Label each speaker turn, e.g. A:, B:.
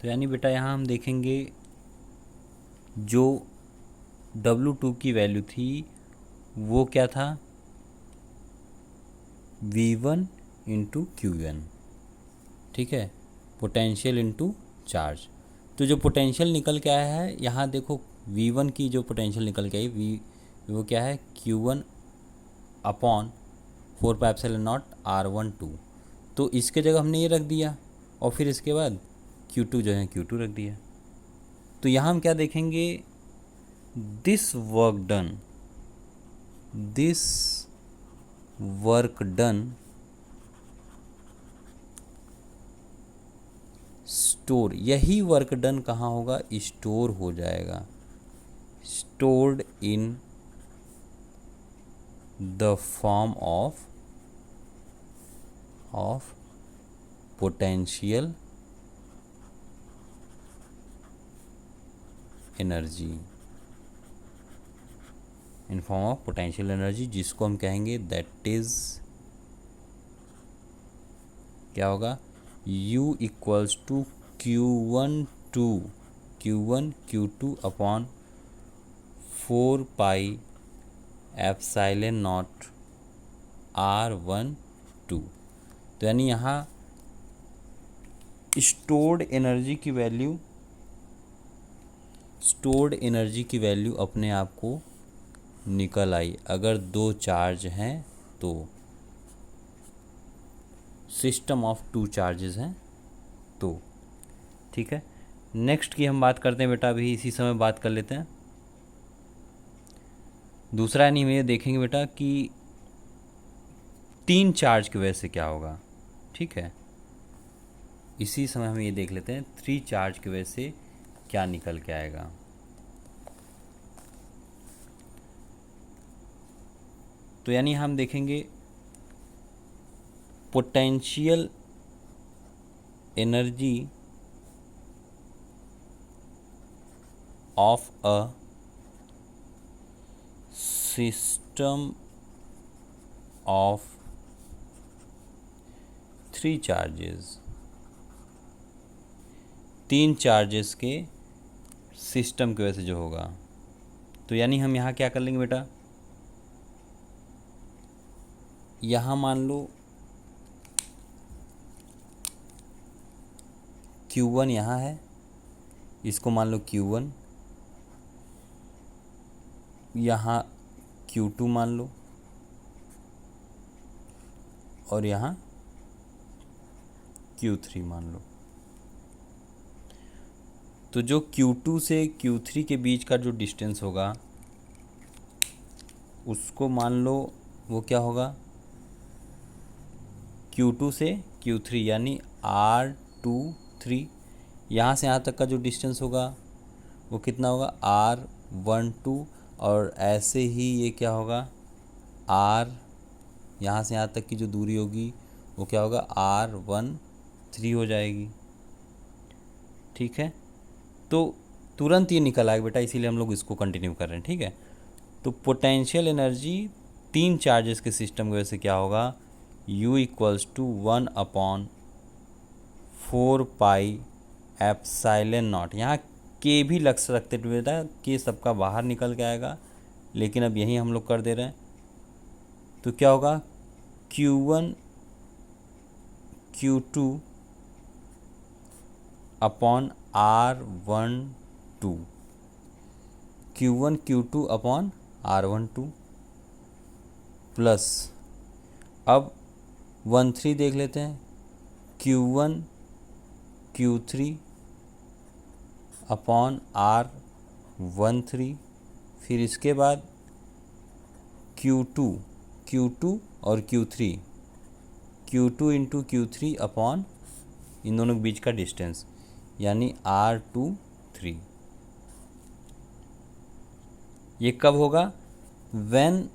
A: तो यानी बेटा यहाँ हम देखेंगे जो W2 की वैल्यू थी वो क्या था, V1 इंटू Q1, ठीक है, पोटेंशियल इंटू चार्ज। तो जो पोटेंशियल निकल के आया है यहाँ देखो, V1 की जो पोटेंशियल निकल के आई वो क्या है, Q1 अपॉन 4πε0 R12। तो इसके जगह हमने ये रख दिया और फिर इसके बाद Q2 जो है Q2 रख दिया। तो यहाँ हम क्या देखेंगे, दिस वर्क डन स्टोर, यही वर्क डन कहाँ होगा, स्टोर हो जाएगा, stored in the form of potential energy, in form of potential energy, जिसको हम कहेंगे दैट इज क्या होगा, U equals to Q1 Q2 upon 4πε0 R12। तो यानी यहाँ स्टोर्ड एनर्जी की वैल्यू अपने आप को निकल आई, अगर दो चार्ज हैं तो, सिस्टम ऑफ टू चार्जेस हैं तो, ठीक है। नेक्स्ट की हम बात करते हैं बेटा, अभी इसी समय बात कर लेते हैं दूसरा, यानी हम ये देखेंगे बेटा कि तीन चार्ज की वजह से क्या होगा, ठीक है। इसी समय हम ये देख लेते हैं 3 चार्ज की वजह से क्या निकल के आएगा। तो यानी हम देखेंगे potential energy of a system of 3 charges, 3 charges के सिस्टम की वजह से जो होगा। तो यानी हम यहाँ क्या कर लेंगे बेटा, यहाँ मान लो Q1 यहाँ है, इसको मान लो Q1, यहाँ Q2 मान लो, और यहाँ Q3 मान लो। तो जो Q2 से Q3 के बीच का जो डिस्टेंस होगा उसको मान लो वो क्या होगा, Q2 से Q3 यानी R23, यहाँ से यहाँ तक का जो डिस्टेंस होगा वो कितना होगा, R12, और ऐसे ही ये क्या होगा, R यहाँ से यहाँ तक की जो दूरी होगी वो क्या होगा, R13 हो जाएगी, ठीक है। तो तुरंत ये निकल आएगा बेटा, इसीलिए हम लोग इसको कंटिन्यू कर रहे हैं, ठीक है। तो पोटेंशियल एनर्जी 3 चार्जेस के सिस्टम की वजह से क्या होगा, U इक्वल्स टू 1 अपॉन 4πε0, यहाँ के भी लग सकते बेटा, के सबका बाहर निकल के आएगा, लेकिन अब यही हम लोग कर दे रहे हैं। तो क्या होगा, Q1 Q2 upon R12, Q1 Q2 upon R12 plus, अब 1-3 देख लेते हैं, Q1 Q3 अपॉन R13, फिर इसके बाद Q2 और Q2 इंटू Q3 अपॉन इन दोनों के बीच का डिस्टेंस यानी R23। ये कब होगा, व्हेन